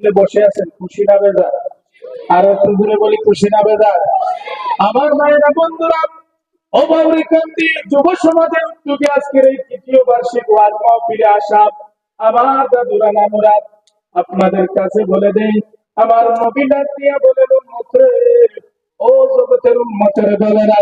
মধ্যে বসে আছেন, খুশি না বেজার? আর একটু দূরে বলি, খুশি না বেজার? আমার মায়েরা, বন্ধুরা, অবাউরিকান্তি যুব সমাজের উদ্যোগে আজকের এই তৃতীয় বার্ষিক ওয়াজ মাহফিলে আসা আমার দাদুরা নানুরা, আপনাদের কাছে বলে দেই, আমার নবী ডাক দিয়া বলেন, উম্মতরে, ও জগতের উম্মতের দলেরা,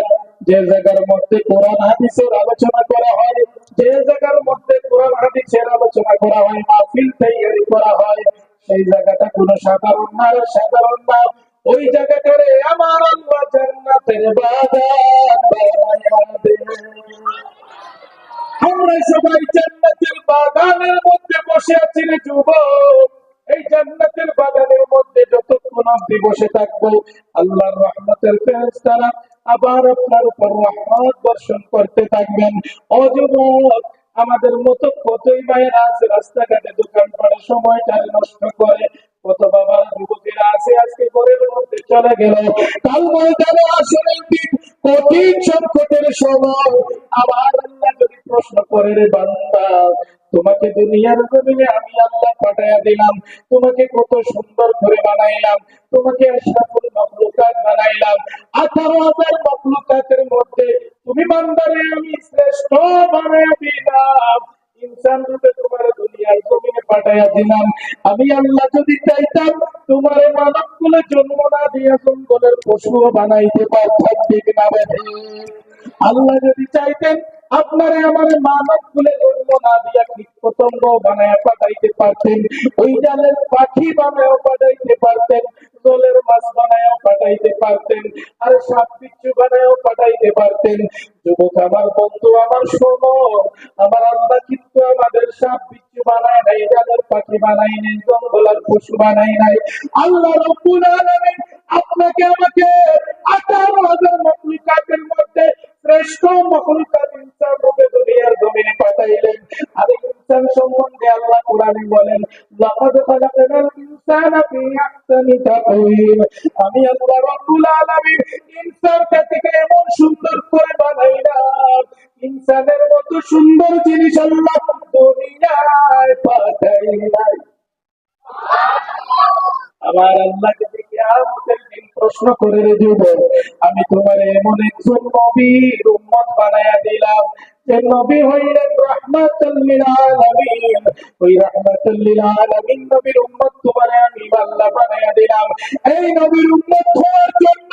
যে জায়গার মধ্যে কোরআন হাদিসের আলোচনা করা হয়, যে জায়গার মধ্যে কোরআন হাদিসের আলোচনা করা হয়, মাহফিল তৈরি করা হয়, সেই জায়গাটা কোনো সাধারণ না, সাধারণ না। ওই জায়গাটারে আমার আল্লাহ জান্নাতের বাগান বানায়া দেন। আমরা সবাই জান্নাতের বাগানের মধ্যে বসে আছি রে যুবক। এই জান্নাতের বাগানের মধ্যে যতক্ষণ অবধি বসে থাকবো, আল্লাহর রহমতের ফেরেশতারা আবার আপনার উপর রহমত বর্ষণ করতে থাকবেন। ও যুবক, আমাদের মতো কতই মায়েরা আছে রাস্তাঘাটে দোকানপাটে সময়টা নষ্ট করে, কত বাবা যুবকেরা আছে আজকে ঘরের মধ্যে চলে গেল, কাল ময়দানে আসলে দিন কঠিন সংকটের সময় আবার আল্লাহ যদি প্রশ্ন করে, রে বান্দা, তোমাকে দুনিয়ার জমিনে আমি আল্লাহ পাঠাইয়া দিলাম, তোমাকে কত সুন্দর করে বানাইলাম, তোমাকে আশরাফুল মাখলুকাত বানাইলাম, 18,000 মাখলুকাতের মধ্যে তুমি বান্দারে আমি শ্রেষ্ঠ বানাইয়া দিলাম, ইনসান রূপে তোমার দুনিয়ার জমিনে পাঠাইয়া দিলাম। আমি আল্লাহ যদি চাইতাম তোমার মানব কুলে জন্ম না দিয়া জঙ্গলের পশুও বানাইতে পারতাম, ঠিক না বেঠিক? আল্লাহ যদি চাইতেন আপনারে আমার মানব কুলে জন্ম না দিয়া কীট পতঙ্গ বানায়া পাঠাইতে পারতেন, ওই জালের পাখি বানায়া পাঠাইতে পারতেন, জলের মাছ বানায়া পাঠাইতে পারতেন, আর সাপ বিচ্ছু বানায়া পাঠাইতে পারতেন। যুবক আমার, বন্ধু আমার, শোনো, আমার আল্লাহ কিন্তু আমাদের সাপ বিচ্ছু বানায় নাই, জালের পাখি বানাই নাই, জঙ্গলের পশু বানাই নাই। আল্লাহ রব্বুল আলামিন আপনাকে আমাকে 18,000 মাখলুকাতের মধ্যে শ্রেষ্ঠ মাখলুকাত ইনসান রূপে দুনিয়ার জমিনে পাঠাইলেন। আর ইনসান সম্বন্ধে আল্লাহ কোরআনে বলেন, লাকাদ খালাকনাল ইনসানা ফি আহসানি তাকওয়িম। আমি আল্লাহ রব্বুল আলামিন ইনসানকে এমন সুন্দর করে বানাইলাম, ইনসানের মতো সুন্দর জিনিস আল্লাহ দুনিয়ায় পাঠাই নাই। আমার আল্লাহ যদি কিয়ামতের দিন প্রশ্ন করে, রে যুবক, আমি তোমার এমন একজন নবীর উম্মত বানায়া দিলাম, যে নবী হইলেন রাহমাতুল লিল আলামিন, ওই রাহমাতুল লিল আলামিন নবীর উম্মত তোমার আমি আল্লাহ বানায়া দিলাম। এই নবীর উম্মত হওয়ার জন্য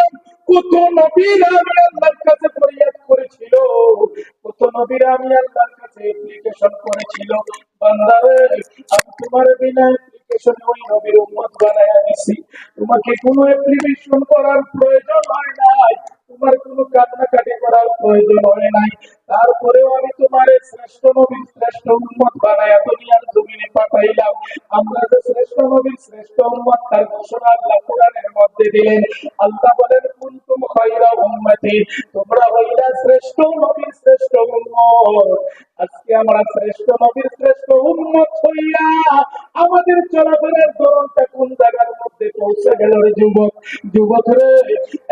কত নবীরা আমি আল্লাহর কাছে ফরিয়াদ করেছিল, কত নবীরা আমি আল্লাহর কাছে অ্যাপ্লিকেশন করেছিল, বান্দারে আমি তোমার বিনা অ্যাপ্লিকেশনে ওই নবীর উম্মত বানায়া দিছি। তোমাকে কোনো অ্যাপ্লিকেশন করার প্রয়োজন হয় নাই, তোমার কোনো কান্নাকাটি করার প্রয়োজন হয় নাই, তারপরেও আমি তোমার শ্রেষ্ঠ নবীর শ্রেষ্ঠ উম্মত বানায়া দুনিয়ার জমিনে পাঠাইলাম। আমরা যে শ্রেষ্ঠ নবীর শ্রেষ্ঠ উম্মত, তার ঘোষণা আল্লাহ কোরআনের মধ্যে দিলেন। আল্লাহ বলেন, কুনতুম খায়রা উম্মতি, তোমরা হইলা শ্রেষ্ঠ নবীর শ্রেষ্ঠ উম্মত। আজকে আমরা শ্রেষ্ঠ নবীর শ্রেষ্ঠ উম্মত হইয়া আমাদের চলাফেরার ধরনটা কোন জায়গার মধ্যে পৌঁছে গেল রে যুবক? যুবক রে,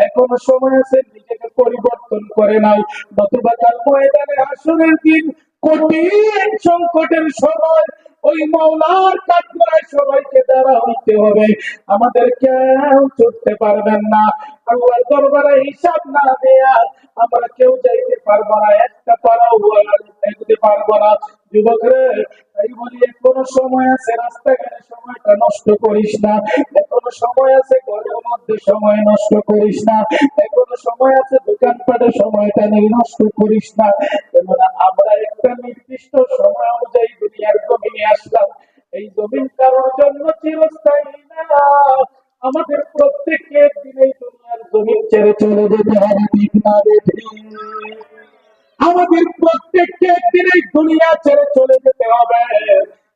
এখনো সময় আছে, নিজেকে পরিবর্তন করে নাও, নতুবা কাল ময়দানে হাসরের দিন কঠিন সংকটের সময় ওই মাওলার কাঠগড়ায় সবাইকে দাঁড়া হইতে হবে। আমাদের কেউ ছুটতে পারবেন না, আল্লাহর দরবারে হিসাব না দেয়া আমরা কেউ যাইতে পারবো না, একটা পারাও যেতে পারবো না। যুবক রে, তাই বলি এখনো সময় আছে, রাস্তাঘাটে সময়টা নষ্ট করিস না, এখনো সময় আছে, ঘরের মধ্যে সময় নষ্ট করিস না, এখনো সময় আছে, দোকানপাটে সময়টা নষ্ট করিস না। কেননা আমরা একটা নির্দিষ্ট সময় অনুযায়ী দুনিয়ার জমিনে আসলাম, এই জমিন কারোর জন্য চিরস্থায়ী না। আমাদের প্রত্যেককে একদিন এই দুনিয়ার জমিন ছেড়ে চলে যেতে হবে, ঠিক না বেঠিক? আমাদের প্রত্যেককে একদিন এই দুনিয়া ছেড়ে চলে যেতে হবে।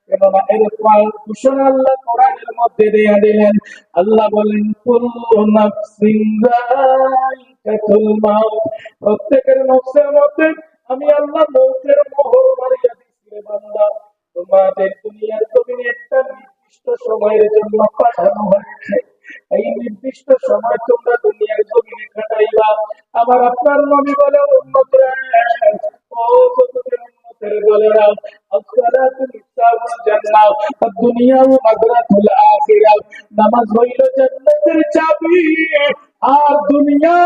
কেননা এরকম ঘোষণা আল্লাহ কোরআনের মধ্যে দিয়ে দিলেন। আল্লাহ বলেন, কুল্লু নাফসিন যায়িকাতুল মাউত, প্রত্যেকের নফসের মধ্যে আমি আল্লাহ মৌতের মোহর মারিয়া দিছি রে বান্দা। তোমাদের দুনিয়ার জমিনে একটা নির্দিষ্ট সময়ের জন্য পাঠানো হয়েছে, এই নির্দিষ্ট সময় তোমরা দুনিয়ার জমিনে কাটাইবা। আবার আপনার নবী বলে, উম্মতরা, ও যুবকের উম্মতের দলেরা, আসসালাতু মিফতাহুল জান্নাহ ওয়াদ দুনিয়া মাযরাতুল আখিরাহ, নামাজ হইল জান্নাতের চাবি, আর দুনিয়া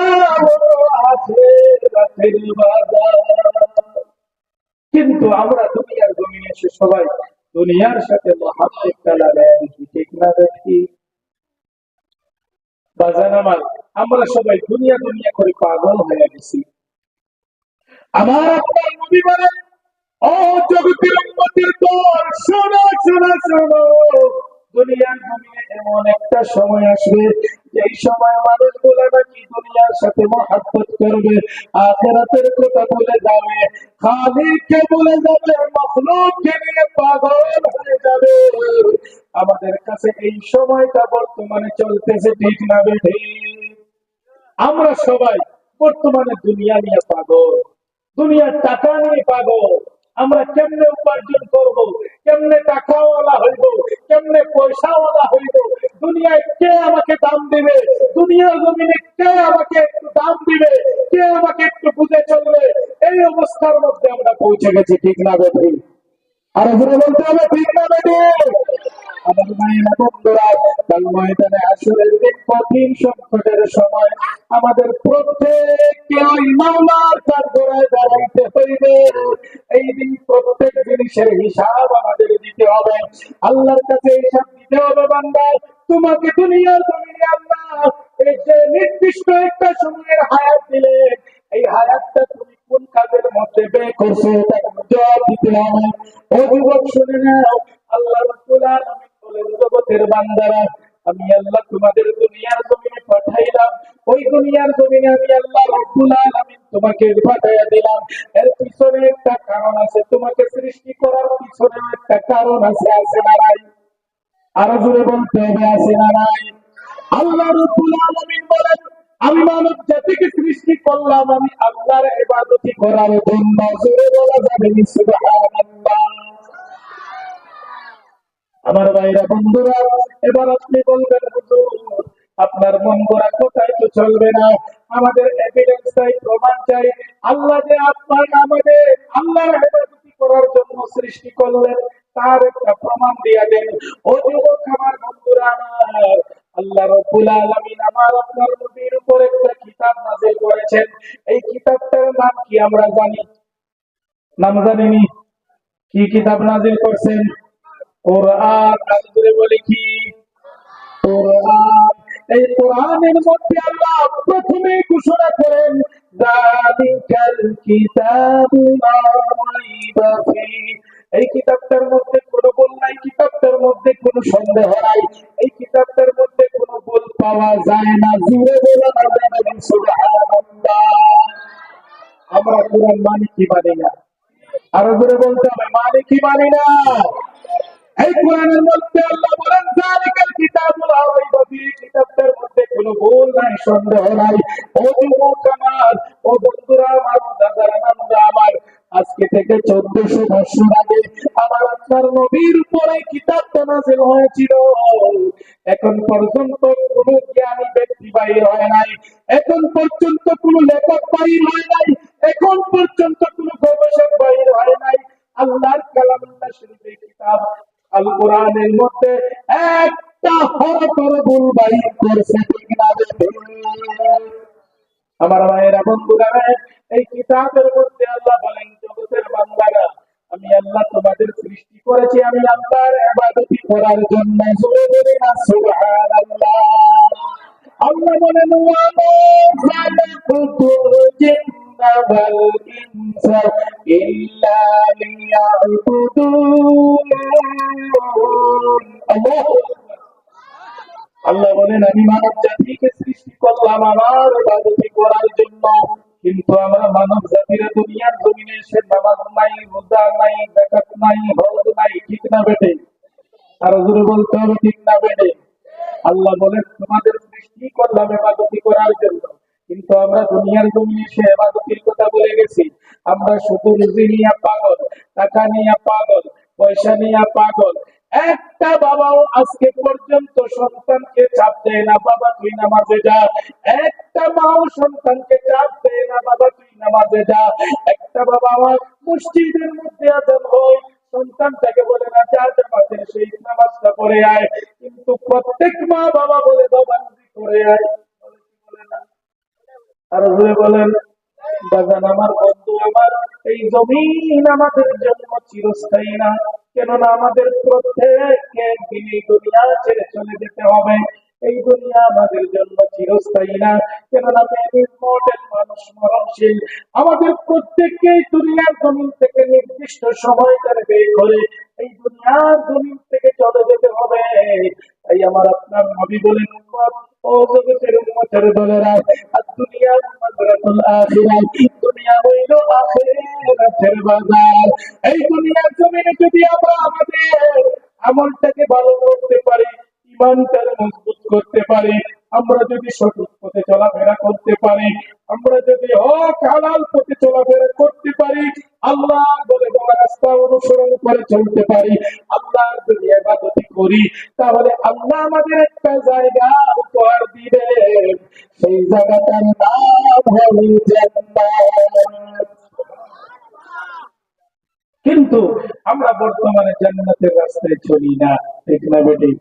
হলো আখিরাতের বাজার। কিন্তু আমরা দুনিয়ার জমিনে এসে সবাই দুনিয়ার সাথে মহাব্বতটা লাগাই দেখি, ঠিক না দেখি? বাজান আমার, আমরা সবাই দুনিয়া দুনিয়া করে পাগল হয়ে গেছি। আমার আপনার নবী বলেন, ও জগতের উম্মতের দল, শোনো শোনো শোনো, দুনিয়ার জমিনে এমন একটা সময় আসবে, যেই সময় মানুষগুলো নাকি দুনিয়ার সাথে মহাব্বত করবে, আখিরাতের কথা ভুলে যাবে, খালিককে ভুলে যাবে, মাখলুককে নিয়ে পাগল হয়ে যাবে। আমাদের কাছে এই সময়টা বর্তমানে চলতেছে, ঠিক না বেঠিক? আমরা সবাই বর্তমানে দুনিয়া নিয়ে পাগল, দুনিয়ার টাকা নিয়ে পাগল। আমরা কেমনে উপার্জন করব, কেমনে টাকাওয়ালা হইব, কেমনে পয়সাওয়ালা হইব, দুনিয়ায় কে আমাকে দাম দিবে, দুনিয়ার জমিনে কে আমাকে একটু দাম দিবে, কে আমাকে একটু বুঝে চলবে, এই অবস্থার মধ্যে আমরা পৌঁছে গেছি, ঠিক না বেঠিক? আর ঘুরে বলতে হবে, ঠিক না বেঠিক? আমার মায়েরা বন্ধুরা, কাল ময়দানে হাসরের দিন কঠিন সংকটের সময় আমাদের প্রত্যেককে ওই মাওলার কাঠগড়ায় দাঁড়াইতে হইবে। এই দিন প্রত্যেক জিনিসের হিসাব আমাদের দিতে হবে, আল্লাহর কাছে হিসাব দিতে হবে। বান্দা, তোমাকে দুনিয়ার জমিনে আল্লাহ এই যে নির্দিষ্ট একটা সময়ের হায়াত দিলেন, এই হায়াতটা তুমি কোন কাজের মধ্যে ব্যয় করছো, এটা জবাব দিতে হবে। ও যুবক, শুনে নাও, আল্লাহ রাব্বুল আলামিন বলেন, জগতের বান্দারা, আমি আল্লাহ তোমাদের দুনিয়ার জমিনে পাঠাইলাম, ওই দুনিয়ার জমিনে আমি আল্লাহ রাব্বুল আলামিন তোমাকে পাঠাইয়া দিলাম। এর পিছনে একটা কারণ আছে, তোমাকে সৃষ্টি করার পিছনে একটা কারণ আছে, আছে না নাই? আরো জোরে বলতে হবে, আছে না নাই? আল্লাহ রাব্বুল আলামিন বলেন, আমি মানব জাতিকে সৃষ্টি করলাম আমি আল্লাহর ইবাদতি করার জন্য। জোরে বলা যাবে সুবহানাল্লাহ। আমার ভাইরা বন্ধুরা, এবার আপনি বলবেন, হুজুর আপনার মন গড়া কোথায় তো চলবে না, আমাদের এভিডেন্স চাই, প্রমাণ চাই। আল্লাহ যে আপনার আমাদের আল্লাহর ইবাদত করার জন্য সৃষ্টি করলেন, তার একটা প্রমাণ দিয়ে দেন। ও যুবক, আমার বন্ধুরা আমার, আল্লাহ রাব্বুল আলামিন আমার আপনার নবীর উপর একটা কিতাব নাযিল করেছেন। এই কিতাবটার নাম কি আমরা জানি? নাম জানিনি? কি কিতাব নাযিল করছেন? কোরআন। আল্লাহ বলে কি? কোরআন। এই কোরআনের মধ্যে আল্লাহ প্রথমে ঘোষণা করেন, যালিকাল কিতাবু লা রাইবা ফীহি। এই কিতাবটার মধ্যে কোনো ভুল নাই, কিতাবটার মধ্যে কোনো সন্দেহ নাই, এই কিতাবটার মধ্যে কোনো ভুল পাওয়া যায় না। জুড়ে বলা যাবে সুবহানাল্লাহ। আমরা কোরআন মানি কি মানি না? আরো জোরে বলতে হবে, মানি কি মানি না? এই কোরআনের মধ্যে আল্লাহ বলেন, যালিকাল কিতাবুল লা রাইবা ফীহি, কিতাবটার মধ্যে কোনো ভুল নাই, সন্দেহ নাই। ও যুবক আমার, ও বন্ধুরা আমার, ও দাদারা নামরা আমার, আজকে থেকে 1400 বছর আগে আমার আপনার নবীর উপরে কিতাবটা নাযিল হয়েছিল। এখন পর্যন্ত কোনো জ্ঞানী ব্যক্তি বাইর হয় নাই, এখন পর্যন্ত কোনো লেখক বাইর হয় নাই, এখন পর্যন্ত কোনো গবেষক বাইর হয় নাই। আল্লাহর কালামুল্লাহ শরীফের কিতাব আল কোরআনের মধ্যে একটা হরফের ভুল বাইর করেছে, ঠিক না? আমার ভাইয়েরা বন্ধুরা, এই কিতাবের মধ্যে আল্লাহ বলেন, জগতের বান্দারা, আমি আল্লাহ তোমাদের সৃষ্টি করেছি আমি আল্লাহর ইবাদত করার জন্য। জোরে বলে না সুবহানাল্লাহ। আল্লাহ বলেন, ওয়া মা খালাকুতুল জিন্না ওয়াল ইনসা ইল্লা লিয়াবুদুন। আল্লাহু আকবার। আল্লাহ বলেন, আমি মানব জাতিকে সৃষ্টি করলাম আমার ইবাদত করার জন্য, কিন্তু আমরা মানব জাতিরা দুনিয়ার জমিনে এসে নামাজ নাই, রোজা নাই, যাকাত নাই, হজ নাই, ঠিক না বেটে? আর জোরে বলতে হবে, ঠিক না বেটে? আল্লাহ বলেন, তোমাদের সৃষ্টি করলাম ইবাদত করার জন্য, কিন্তু আমরা দুনিয়ার জমিনে এসে ইবাদতের কথা বলে গেছি। আমরা শুধু রুজি নিয়ে পাগল, টাকা নিয়ে পাগল, পয়সা নিয়ে পাগল। একটা বাবাও আজকে পর্যন্ত সন্তানকে চাপ দেয় না, বাবা তুই নামাজে যা। একটা মাও সন্তানকে চাপ দেয় না, বাবা তুই নামাজে যা। একটা বাবা আমার মসজিদের মধ্যে আযান হয়, সন্তানটাকে বলে না যা জামাতের সেই নামাজটা পড়ে আয়, কিন্তু প্রত্যেক মা বাবা বলে বাবা করে আয়, বলে না। আর বলেন বাজান আমার, বন্ধু আমার, এই জমিন আমাদের জন্য চিরস্থায়ী না, কেননা আমাদের প্রত্যেককে একদিন এই দুনিয়া ছেড়ে চলে যেতে হবে। এই দুনিয়া আমাদের জন্য চিরস্থায়ী না, কেননা মডেল মানুষ মরণশীল। আমাদের প্রত্যেককে এই দুনিয়ার জমিন থেকে নির্দিষ্ট সময় করে বের করে এই দুনিয়ার জমিন থেকে চলে যেতে হবে। তাই আমার আপনার নবী বলেন, ও জগতের উম্মতের দলেরা, আর দুনিয়া মাযরাতুল আখিরাহ, দুনিয়া হইল আখিরাতের বাজার। এই দুনিয়ার জমিনে যদি আমরা আমাদের আমলটাকে ভালো করতে পারি, ইমানটাকে মজবুত করতে পারি, আমরা যদি সঠিক পথে চলাফেরা করতে পারি, আমরা যদি হক হালাল পথে চলাফেরা করতে পারি, আল্লাহ বলে দেওয়া রাস্তা অনুসরণ করে চলতে পারি, আল্লাহর যদি ইবাদত করি, তাহলে আল্লাহ আমাদের একটা জায়গা উপহার দিবেন। সেই জায়গাটার নাম হলো জান্নাত। কিন্তু আমরা বর্তমানে জান্নাতের রাস্তায় চলি না, ঠিক না বেটি?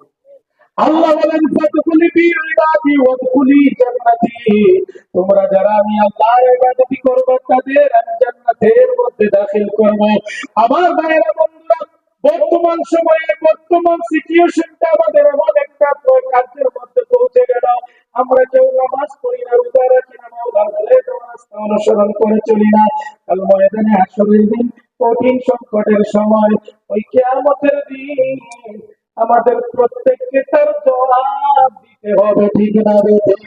আল্লাহ বলেন, ফাদখুলি ফি ইবাদি ওয়াদখুলি জান্নাতি, তোমরা যারা আমি আল্লাহর ইবাদত করবে তাদের আমি জান্নাতের মধ্যে দাখিল করব। আমার ভাইরা বন্ধুরা, বর্তমান সময়ে বর্তমান সিচুয়েশনটা আমাদের এমন একটা কাজের মধ্যে পৌঁছে গেল, আমরা কেউ নামাজ পড়ি না, রোজা রাখি না, মাওলার বলে রাস্তা অনুসরণ করে চলি না। কাল ময়দানে হাসরের দিন, কঠিন সংকটের সময়, ওই কিয়ামতের দিন আমাদের প্রত্যেককে তার জবাব দিতে হবে, ঠিক না বেঠিক?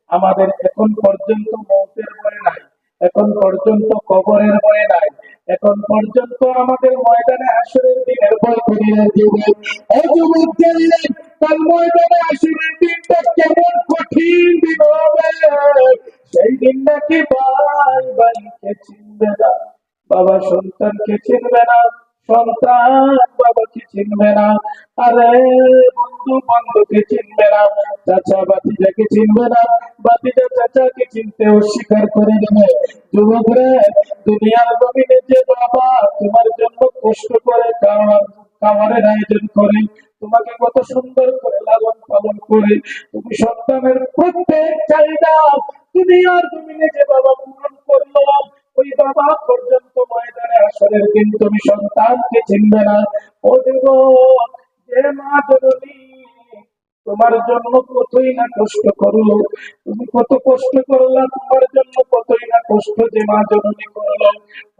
আমাদের এখন পর্যন্ত মৌতের ভয় নাই, এখন পর্যন্ত কবরের ভয় নাই, এখন পর্যন্ত আমাদের ময়দানে হাসরের দিনের ভয় করিয়ে দিবে। এই যুবক জানলেন কাল ময়দানে হাসরের দিনটা কেমন কঠিন দিন হবে। সেই দিন নাকি ভাই ভাইকে চিনবে না, বাবা সন্তানকে চিনবে না, সন্তান বাবাকে চিনবে না, আরে বন্ধু বন্ধুকে চিনবে না, চাচা বাতিজাকে চিনবে না, বাতিজা চাচাকে চিনতে অস্বীকার করে দেবে। যুবকরা, দুনিয়ার জমিনে যে বাবা তোমার জন্য কষ্ট করে খাবারের আয়োজন করে, তোমাকে কত সুন্দর করে লালন পালন করে, তুমি সন্তানের প্রত্যেক চাহিদা দুনিয়ার জমিনে যে বাবা পূরণ করলো, ওই বাবা পর্যন্ত ময়দানে হাসরের দিন তুমি সন্তানকে চিনবে না। ও যুবক, যে মা জননী তোমার জন্য কতই না কষ্ট করলো, তুমি কত কষ্ট করলা, তোমার জন্য কতই না কষ্ট যে মা জননী করলো,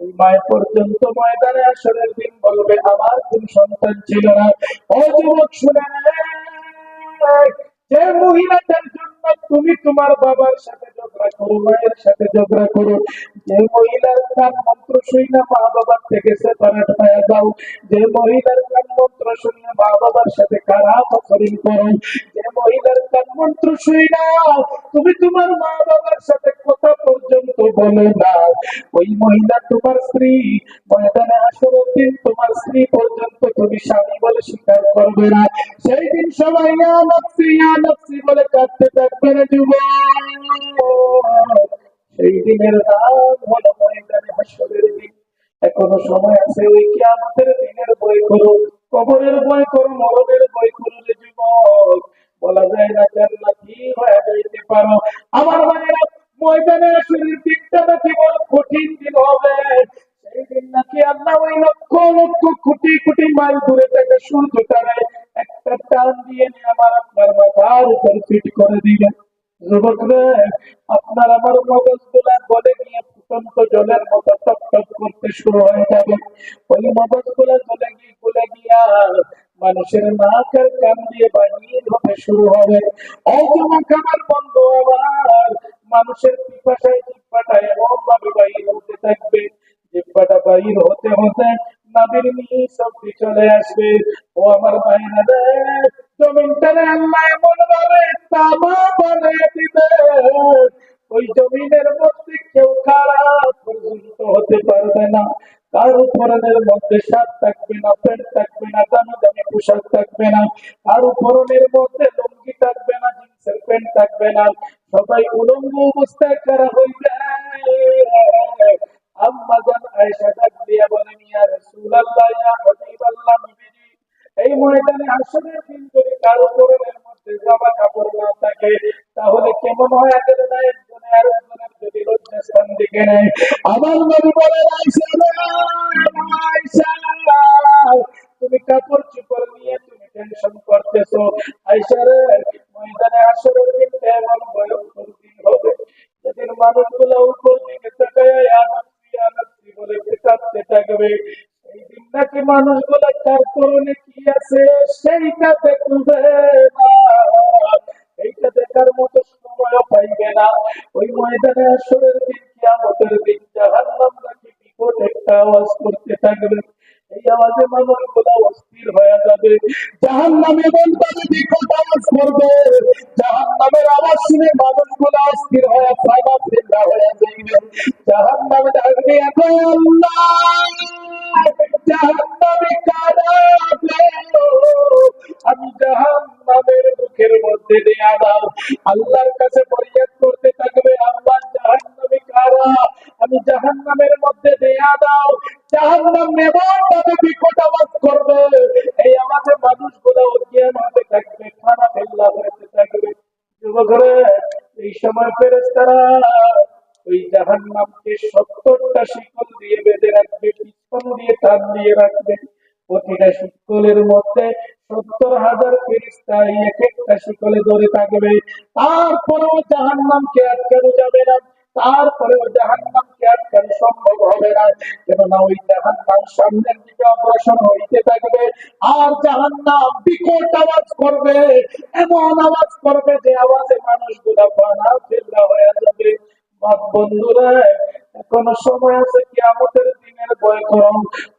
ওই মায়ের পর্যন্ত ময়দানে হাসরের দিন বলবে আমার কোন সন্তান ছিল না। ও যুবক শুনে নে, যে মহিলাটার জন্য তুমি তোমার বাবার সাথে ঝগড়া করো, মায়ের সাথে ঝগড়া করো, যে মহিলার কান মন্ত্র শুই না মা বাবার থেকে সেপারেট হয়ে যাও, যে মহিলার কান মন্ত্র শুনে মা বাবার সাথে খারাপ আচরণ করো, যে মহিলার কান মন্ত্র শুই না তুমি তোমার মা বাবার সাথে কথা পর্যন্ত বলো না, ওই মহিলা তোমার স্ত্রী। ময়দানে হাসরের দিন তোমার স্ত্রী পর্যন্ত তুমি স্বামী বলে স্বীকার করবে না। সেই দিন সবাই ইয়া নফসি বলে কাঁদতে থাকবে না যুবক। সেই দিনের নাম হলো ময়দানে হাসরের দিন। এখনো সময় আছে, ওই কিয়ামতের দিনের ভয় করো, কবরের ভয় করো, মরণের ভয় করো রে যুবক। বলা যায় না জান্নাতি হয়ে যাইতে পারো। আমার ভাইয়েরা, ময়দানে হাসরের দিনটা নাকি বড় কঠিন দিন হবে। সেই দিন নাকি আল্লাহ ওই লক্ষ লক্ষ কোটি কোটি মাইল দূরে থেকে সূর্যটারে একটা টান দিয়ে নিয়ে আমার আপনার মাথার উপর ফিট করে দিবেন। যুবকরা, আপনার আমার মগজ গুলা গলে গিয়ে ফুটন্ত জলের মতো টপ টপ করতে শুরু হয়ে যাবে। ওই মগজ গুলা গলে গিয়া মানুষের নাক আর কান দিয়ে বাহির হতে শুরু হবে। অযুবক আমার বন্ধু আমার, মানুষের পিপাসায় জিহ্বাটা এমন ভাবে বাহির হতে থাকবে, জিহ্বাটা বাহির হতে হতে নাভির নিচ অব্দি চলে আসবে। ও আমার ভাইরা রে, জমিনটারে আল্লাহ এমন ভাবে তামা বানিয়ে দিবে, ওই জমিনের মধ্যে কেউ খারাপ পর্যন্ত হতে পারবে না, কার উপরনের মধ্যে শার্ট থাকবে না, প্যান্ট থাকবে না, দামি দামি পোশাক থাকবে না, কার উপরনের মধ্যে লুঙ্গি থাকবে না, জিন্সের প্যান্ট থাকবে না, সবাই উলঙ্গ অবস্থায় খারাপ হয়ে যায়। আম্মা জান আয়েশা ডাক দিয়া বলেন, ইয়া রাসূলুল্লাহ, ইয়া হাবিবাল্লাহ, নবীজি, এই ময়দানে হাসরের দিন যদি কারো পরনের মধ্যে জামা কাপড় না থাকে তাহলে কেমন হয়? আগের না একজনে আরেকজনের যদি লজ্জাস্থান দিকে নেয়। আমার নবী বলেন, আয়েশা আয়েশা, তুমি কাপড় চোপড় নিয়ে তুমি টেনশন করতেছো। আয়েশা রে, ময়দানে হাসরের দিন এমন ভয়ঙ্কর দিন হবে যেদিন মানুষগুলো উপর দিকে তাকায় আনন্দি আনন্দি বলে কাঁদতে থাকবে। এই দিন নাকি মানুষগুলো কার পরনে কি আছে সেইটা দেখবে না, এইটা দেখার মতো সময়ও পাইবে না। ওই ময়দানে হাসরের দিন, কিয়ামতের দিন জাহান্নাম নাকি বিকট একটা আওয়াজ করতে থাকবে। এই আওয়াজে মানুষগুলো অস্থির হয়ে যাবে। জাহান্নামে বলবে বিকট আওয়াজ করবে। জাহান্নামের আওয়াজ শুনে মানুষগুলো অস্থির হয়ে ফাঁকা ফেলা হয়ে যাইবে। জাহান্নামে ডাকবে, এখন আল্লাহ, জাহান্নামে কারা গো? আমি জাহান্নামের মুখের মধ্যে দেয়া দাও। আল্লাহর কাছে ফরিয়াদ করতে থাকবে, আল্লাহ, জাহান্নামে কারা? আমি জাহান্নামের মধ্যে দেয়া দাও। জাহান্নাম এমন ভাবে বিকট আওয়াজ করবে, এই আওয়াজে মানুষগুলো অজ্ঞান হতে থাকবে, খানা ফেল্লা হতে থাকবে। যুবকরা, এই সময় ফেরেশতারা ওই জাহান্নামকে 70টা শিকল দিয়ে বেঁধে রাখবে, পিছন দিয়ে টান দিয়ে রাখবে। প্রতিটা শিকলের মধ্যে 70,000 ফেরেশতা এক একটা শিকলে ধরে থাকবে। তারপরেও জাহান্নামকে আটকানো যাবে না, তারপরেও জাহান্নামকে আটকানো সম্ভব হবে না। কেননা ওই জাহান্নাম সামনের দিকে অগ্রসর হইতে থাকবে আর জাহান্নাম বিকট আওয়াজ করবে, এমন আওয়াজ করবে যে আওয়াজে মানুষগুলা পানা ফেলা হয়ে যাবে। বন্ধুরা, এখনো সময় আছে, কিয়ামতের দিনের ভয় করো।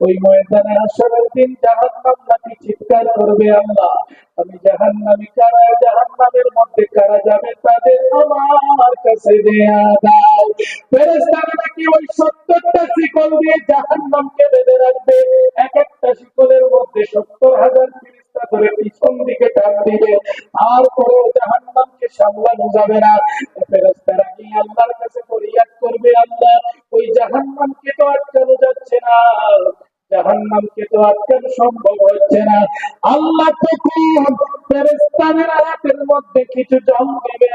ওই ময়দানে হাসরের দিন জাহান্নাম নাকি চিৎকার করবে, আল্লাহ, আমি জাহান্নামী কারা? জাহান্নামের মধ্যে কারা যাবে তাদের আমার কাছে দেয়া দাও। ফেরেশতারা নাকি ওই 70টা শিকল দিয়ে জাহান্নামকে বেঁধে রাখবে। এক একটা শিকলের মধ্যে 70,000 ফেরেশতা ধরে পিছন দিকে টান দিবে। তারপরেও জাহান্নামকে সামলানো যাবে না। ফেরেশতারা গিয়ে আল্লাহর কাছে ফরিয়াদ করবে, আল্লাহ, ওই জাহান্নামকে তো আটকানো যাচ্ছে না, জাহান্নামকে তো আটকানো সম্ভব হচ্ছে না। আল্লাহ তখন ফেরেশতাদের হাতের মধ্যে কিছু জল দিবে,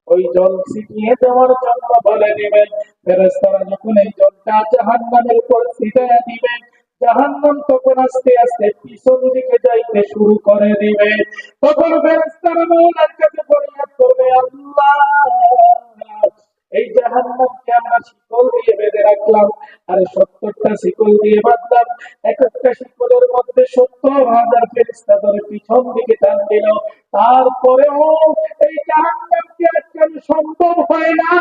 ওই জল ছিটিয়ে দেওয়ার জন্য বলে দিবেন। ফেরেশতারা যখন এই জলটা জাহান্নামের উপর ছিটিয়ে দিবেন, জাহান্নাম তখন আস্তে আস্তে পিছন দিকে যাইতে শুরু করে দিবে। তখন ফেরেশতারা আল্লাহর কাছে ফরিয়াদ করবে, আল্লাহ, এই জাহান্নামকে আমরা শিকল দিয়ে বেঁধে রাখলাম, আর 70টা শিকল দিয়ে বাঁধলাম। এক একটা শিকলের মধ্যে 70,000 ফেরেশতা ধরে পিছন দিকে টান দিল। তারপরেও এই জাহান্নামকে আটকানো সম্ভব হয় না।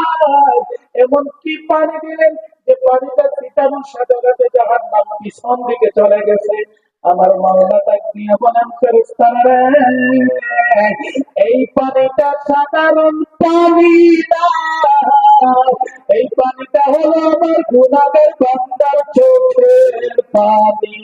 এমন কি পানি দিলেন যে পানিটা ছিটানোর সাথে সাথে জাহান্নাম পিছন দিকে চলে গেছে। আমার মাওলা ডাক দিয়ে বলেন, ফেরেশতারা, এই পানিটা সাধারণ পানি না, এই পানিটা হলো আমার গুনাহের বান্দার চোখের পানি।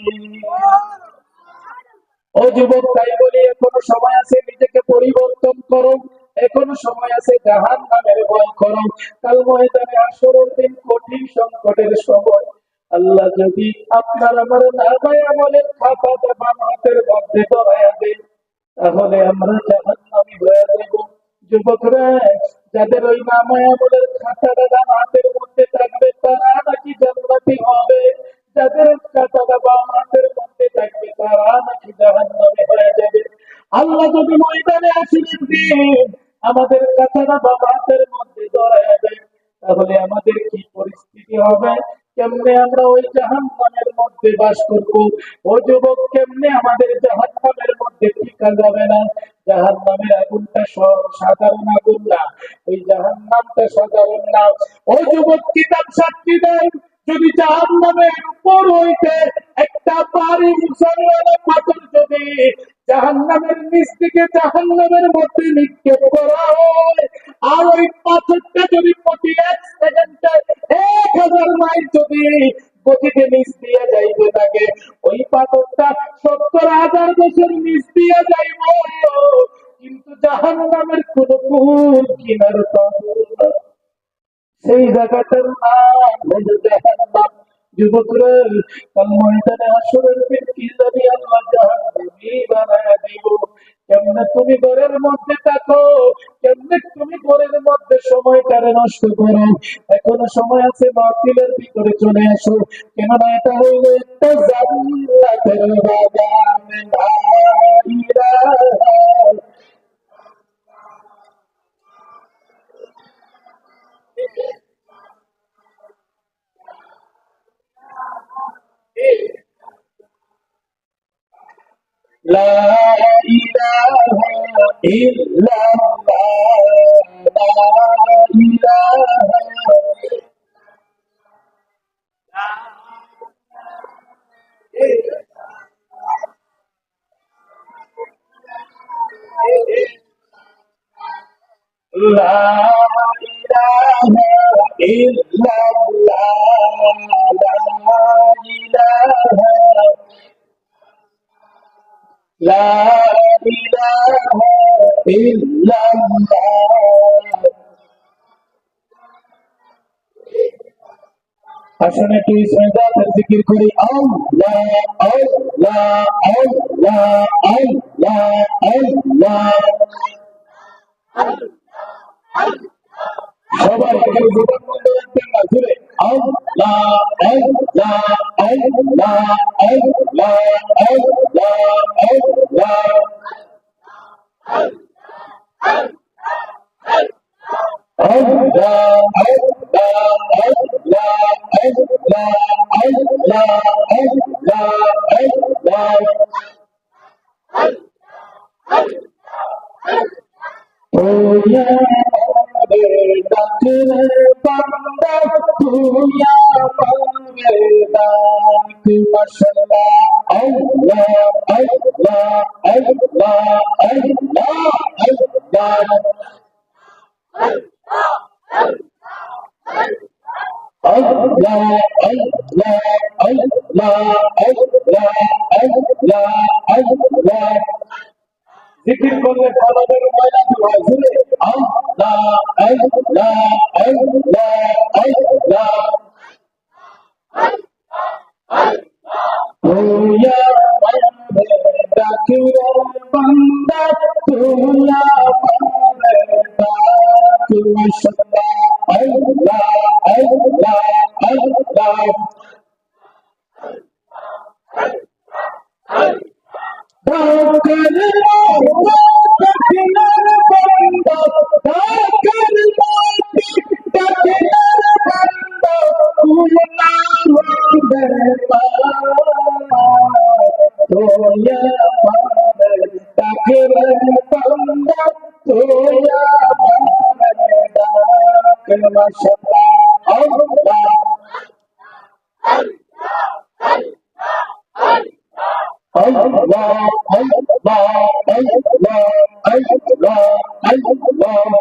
ও যুবক, তাই বলি এখনো সময় আছে, নিজেকে পরিবর্তন করো। এখনো সময় আছে, জাহান্নামের ভয় করো। কাল ময়দানে হাসরের দিন কঠিন সংকটের সময় আল্লাহ যদি আপনার আমার নামায়ে আমলের খাতাটা বাম হাতের মধ্যে ধরায়া দেন, তাহলে আমরা জাহান্নামী হয়ে যাব। যুবকরা, যাদের ওই নামায়ে আমলের খাতাটা ডান হাতের মধ্যে থাকবে তারা নাকি জান্নাতি হবে, যাদের খাতাটা বাম হাতের মধ্যে থাকবে তারা নাকি জাহান্নামী হয়ে যাবে। আল্লাহ যদি ময়দানে হাসরের দিন আমাদের খাতাটা বাম হাতের মধ্যে ধরায়া দেয়, তাহলে আমাদের কি পরিস্থিতি হবে? কেমনে আমরা ওই জাহান্নামের মধ্যে বাস করব? ও যুবক, কেমনে আমাদের জাহান্নামের মধ্যে টিকা যাবে না? জাহান্নামের আগুনটা সাধারণ আগুন না, ওই জাহান্নামটা সাধারণ না। ও যুবক, কিতাব সাক্ষী দেয়, যদি জাহান্নামের উপর হইতে একটা ভারী মুসলমানের পাথর যদি জাহান্নামের নিচ থেকে জাহান্নামের মধ্যে নিক্ষেপ করা হয়, আর ওই পাথরটা যদি প্রতি 1 সেকেন্ডে 1000 মাইল যদি গতিতে নিচ দিয়ে যাইতে থাকে, ওই পাথরটা 70,000 বছর নিচ দিয়ে যাইব, কিন্তু জাহান্নামের কোন কুল কিনার পাবো না। সেই জায়গাটার নাম হলো জাহান্নাম। যুবকরা, কাল ময়দানে হাসরের দিন কি জানি আল্লাহ জাহান্নামী বানায়া দিব। কেমনে তুমি ঘরের মধ্যে থাকো, কেমনে তুমি ঘরের মধ্যে সময়টারে নষ্ট করো। এখনো সময় আছে, মাহফিলের ভিতরে চলে আসো, কেননা এটা হইল একটা জান্নাতের বাগান। লা ইলাহা لا إله إلا الله لا إله لا إله إلا الله لا إله إلا الله আসলে একটু ইসরাতের জিকির করি। আল্লাহ আল্লাহ আল্লাহ আল্লাহ আল্লাহ। সবাই কেউ জোগাড় করতে রাখবেন না, ঘুরে আল্লাহ আল্লাহ আল্লাহ আল্লাহ আল্লাহ আল্লাহ। Allah, Allah, Allah, Allah, Allah, Allah, Allah. Oh yeah, dakle banda, oh yeah, banda, mashallah, Allah, Allah, Allah, Allah, Allah. Allah, Allah, Allah, Allah, Allah, Allah. জিকির করলে কলবের ময়লা দূর হয়, জুড়ে আল্লাহ আল্লাহ আল্লাহ আল্লাহ। তুইয়া মারে ডাকিরে বান্দা, তুইয়া মারে ডাক মাশাআল্লাহ আল্লাহ আল্লাহ আল্লাহ। Allah, Allah, Allah, Allah, Allah, Allah.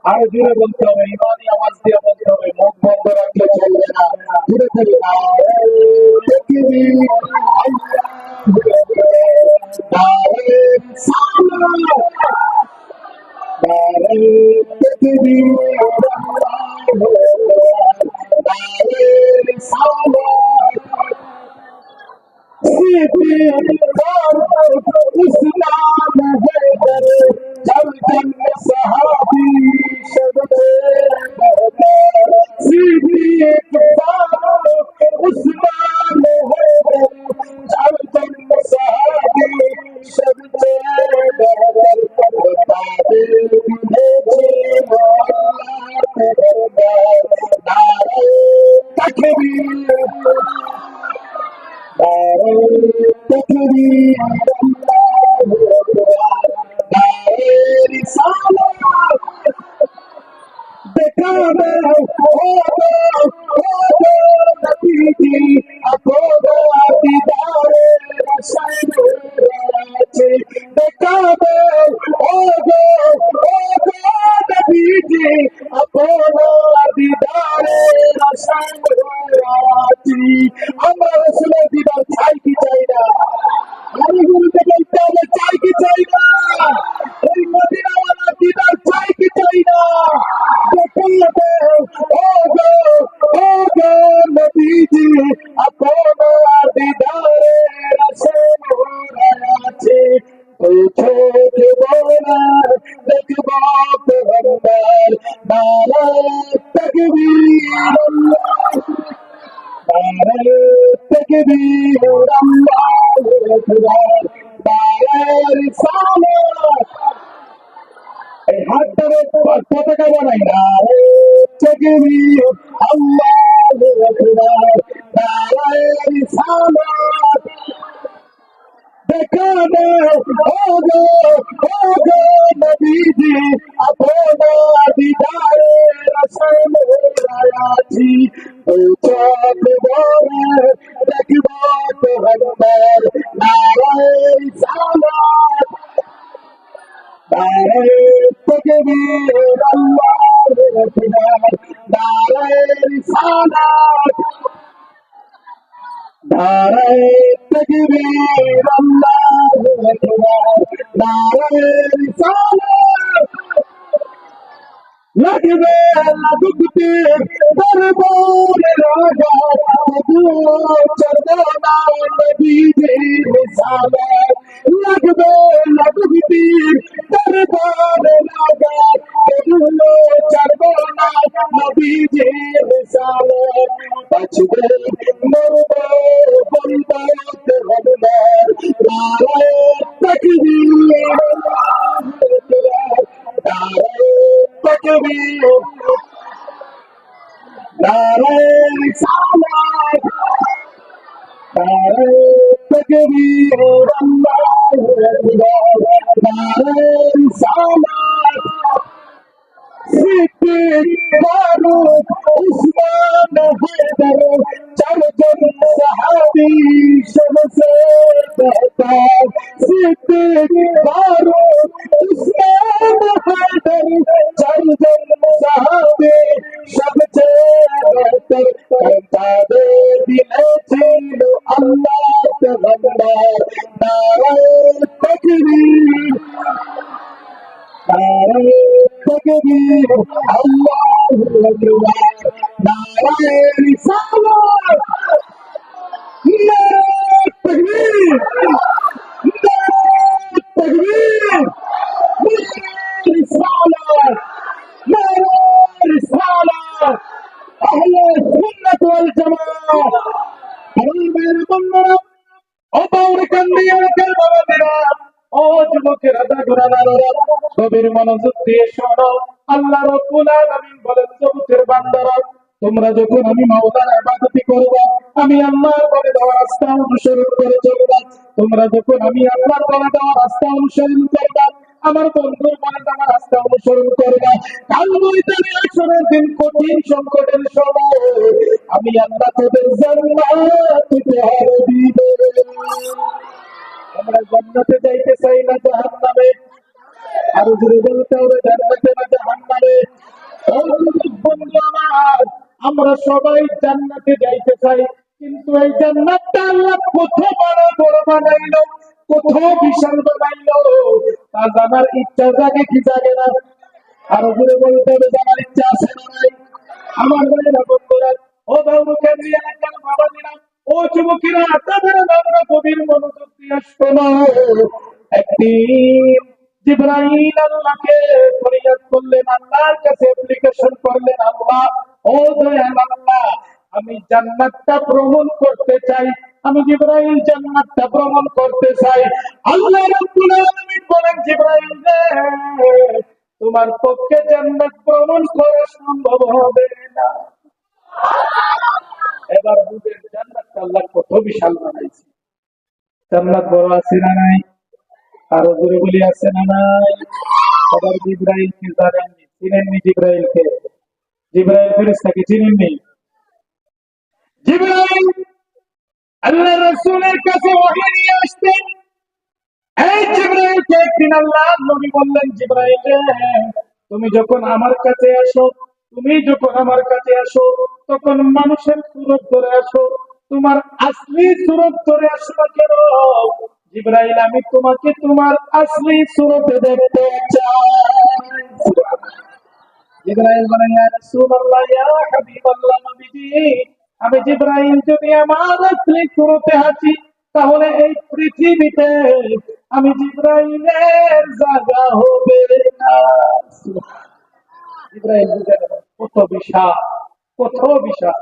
আর জোরে বলতে হবে, ইমানি আওয়াজ দিয়ে বলতে হবে, মুখ বন্ধ রাখলে চলবে না। জোরে করে আমরা রসুলের দিদার চাই কি চাই না? আমি গুরুকে বলতে হবে চাই কি চাই না? এই মদিনাওয়ালা দিদার চাই কি চাই না? নবীজি আপনার দিদারে আছে দেখব নারা তকবীর নারে তাকবীর আল্লাহু আকবার নারে রিসালাত এই হাতটারে পতাকা বানাই নারে তাকবীর আল্লাহু আকবার নারে রিসালাত দেখা দাও ওগো ওগো নবীজি আপনার দিদারে রসে মোরা আছি ওই চোখ ভরে দেখব পেগম্বর নারে রিসালাত নারে তাকবীর আল্লাহু আকবার নারে রিসালাত নারে তাকবীর আল্লাহু আকবার নারে রিসালাত লাগবে লাগুতে দরবারে রাজা তবুও চলবে না নবীজির রিসালাত লাগবে লাগুতে দরবারে রাজা তবুও চলবে না নবীজির রিসালাত বাঁচবে মরবে বলবে পেগম্বর নারে তাকবীর আল্লাহু আকবার নারে তাকবীর নারে রিসালাত নারে তাকবীর আল্লাহু আকবার নারে রিসালাত সিদ্দিক ফারুক উসমান হায়দার চারজন সাহাবী সবসে বেহতর সিদ্দিক ফারুক উসমান হায়দার চারজন সাহাবী সবচে বেহতর তাদের দিলে ছিল আল্লাহ পেগম্বর নারে তাকবীর নারে তাকবীর আল্লাহু আকবার নারে রিসালাত নারে তাকবীর নারে তাকবীর নারে রিসালাত নারে রিসালাত আহলে সুন্নাত ওয়াল জামাত আমার মেরে বন্ধুরা ও বাউরে কান্দিয়া রাখের বাবাদেরা ও যুবকেরা দাদুরারা গভীর মনোযোগ দিয়ে শোনো আল্লাহ রাব্বুল আলামিন বলেন জগতের বান্দারা তোমরা যখন আমি মাওলার ইবাদতি করবে আমি আল্লাহর বলে দেওয়া রাস্তা অনুসরণ করে চলবে তোমরা যখন আমি আল্লাহর বলে দেওয়া রাস্তা অনুসরণ করবে আমার বন্ধুর বলে দেওয়া রাস্তা অনুসরণ করবে কাল ময়দানে আসরের দিন কঠিন সংকটের সময় আমি আল্লাহ তোদের জান্নাত উপহার দিব আমরা জান্নাতে যাইতে চাই না জাহান্নামে আর জোরে বলতে হবে জান্নাতে না জাহান্নামে ও বন্ধু আমার আমরা সবাই জান্নাতে যাইতে চাই কিন্তু এই জান্নাতটা আল্লাহ কত বড় বানাইলো কত বিশাল বানাইলো তা জানার ইচ্ছা জাগে কি জাগে না আর জোরে বলতে হবে জানার ইচ্ছা আছে না নাই আমার ভাইয়েরা বন্ধুরা ও বাবু কেন্দ্রীয় এলাকার বাবা দিলাম ও যুবকেরা তাদের আমরা গভীর মনোযোগ দিয়ে শোনো একদিন জিবরাইল আল্লাহকে ফরিয়াদ করলেন আল্লাহর কাছে অ্যাপ্লিকেশন করলেন আল্লাহ ও দয়াল আল্লাহ আমি জান্নাতটা ভ্রমণ করতে চাই আমি জিবরাইল জান্নাতটা ভ্রমণ করতে চাই আল্লাহ রাব্বুল আলামিন বলেন জিবরাইল রে তোমার পক্ষে জান্নাত ভ্রমণ করা সম্ভব হবে না এবার বুঝেন জান্নাতটা আল্লাহ কত বিশাল বানাইছে জান্নাত বড় আছে না নাই আরো জোরে বলি আছে না নাই আবার জিবরাইলকে জানেননি চিনেননি জিবরাইলকে জিবরাইল ফেরেশতাকে চিনেননি জিবরাইল আল্লাহ রাসূলের কাছে ওহী নিয়ে আসতেন এই জিবরাইলকে একদিন আল্লাহ নবী বললেন জিবরাইল তুমি যখন আমার কাছে আসো তখন মানুষের সুরত ধরে আসো তোমার আসলি সুরত ধরে আসো না কেন জিবরাইল আমি তোমাকে তোমার আসলি সুরতে দেখতে চাই জিবরাইল বলেন ইয়া রাসূলুল্লাহ ইয়া হাবিবাল্লাহ নবীজি আমি জিবরাইল যদি আমার আসলি সুরতে আসি তাহলে এই পৃথিবীতে আমি জিবরাইলের জায়গা হবে না জিবরাইল বুঝে কত বিশাল কত বিশাল।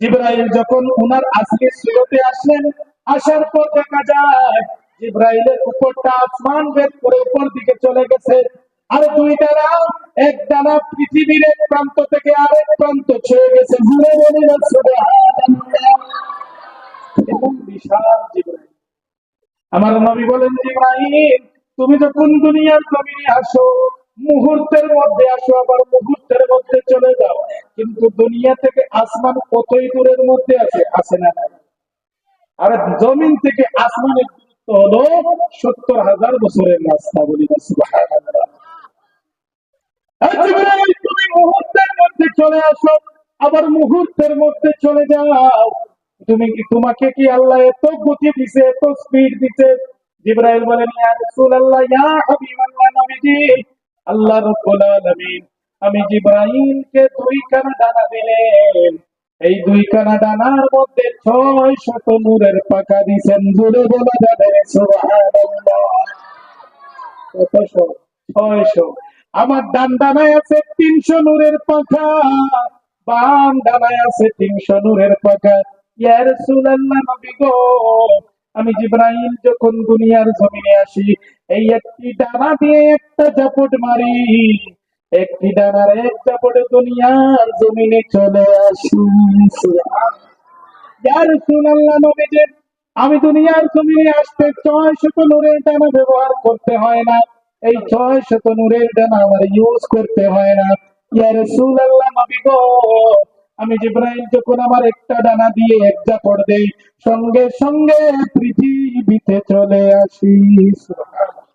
জিবরাইল যখন উনার আসলি সুরতে আসলেন, আসার পর দেখা যায় জিবরাইলের উপরটা আসমান ভেদ করে উপর দিকে চলে গেছে। আর দুই ডানা, এক ডানা পৃথিবীর এক প্রান্ত থেকে আরেক প্রান্ত ছুঁয়ে গেছে। জুড়ে বলি না সুবহানাল্লাহ। এমন বিশাল জিবরাইল। আমার নবী বলেন, জিবরাইল তুমি যখন দুনিয়ার জমিনে আসো, মুহূর্তের মধ্যে আসো, আবার মুহূর্তের মধ্যে চলে যাও, কিন্তু দুনিয়া থেকে আসমান কতই দূরের মধ্যে আছে, আছে না? আর জমিন থেকে আসমানের দূরত্ব হলো 70,000 বছরের রাস্তা। বলি না সুবহানাল্লাহ। আর জিবরাইল তুমি মুহূর্তের মধ্যে চলে আসো, আবার মুহূর্তের মধ্যে চলে যাও। তোমাকে কি আল্লাহ এত গতি দিছে, এত স্পিড দিছে? জিবরাইল বলেন, ইয়া রাসূলুল্লাহ, ইয়া হাবিবাল্লাহ, নবীজি, আল্লাহ রাব্বুল আলামিন আমি জিবরাইলকে দুইখানা ডানা দিলেন। এই দুইখানা ডানার মধ্যে 600 নূরের পাখা দিয়েছেন। জোরে বলা যাবে সুবহানাল্লাহ। কতশো? 600। আমার ডান ডানায় আছে 300 নূরের পাখা, বাম ডানায় আছে 300 নূরের পাখা। ইয়া রাসূলুল্লাহ, নবী গো, আমি জিবরাইল যখন দুনিয়ার জমিনে আসি, এই একটি ডানা দিয়ে একটা ঝাপট মারি, একটি ডানার এক ঝাপটে দুনিয়ার জমিনে চলে আসি। ইয়া রাসূলুল্লাহ, নবীজি আমি দুনিয়ার জমিনে আসতে 600 নূরের ডানা ব্যবহার করতে হয় না, এই 600 নূরের ডানা আমার ইউজ করতে হয় না। ইয়া রাসূলুল্লাহ, নবী গো, আমি জিবরাইল যখন আমার একটা ডানা দিয়ে এক ঝাপট দেই, সঙ্গে সঙ্গে পৃথিবীতে চলে আসি। সুবহানাল্লাহ।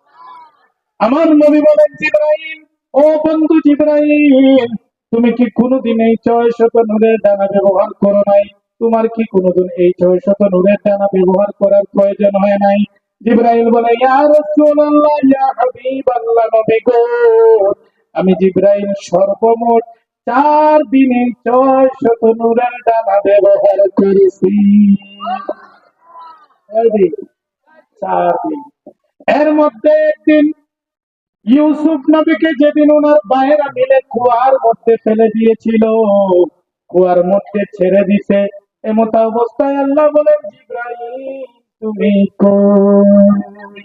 আমার নবী বলেন, জিবরাইল, ও বন্ধু জিবরাইল, তুমি কি কোনোদিন এই 600 নূরের ডানা ব্যবহার করো নাই? তোমার কি কোনোদিন এই 600 নূরের ডানা ব্যবহার করার প্রয়োজন হয় নাই? জিবরাইল বলে, ইয়া রাসূলুল্লাহ, ইয়া হাবিবাল্লাহ, নবী গো, আমি জিবরাইল সর্বমোট 4 দিনে 600 নূরের ডানা ব্যবহার করেছি। 4 দিন। এর মধ্যে একদিন ইউসুফ নবীকে যেদিন ওনার ভাইয়েরা মিলে কুয়ার মধ্যে ফেলে দিয়েছিল, কুয়ার মধ্যে ছেড়ে দিছে, এমত অবস্থায় আল্লাহ বলেন, জিবরাইল তুমি কই?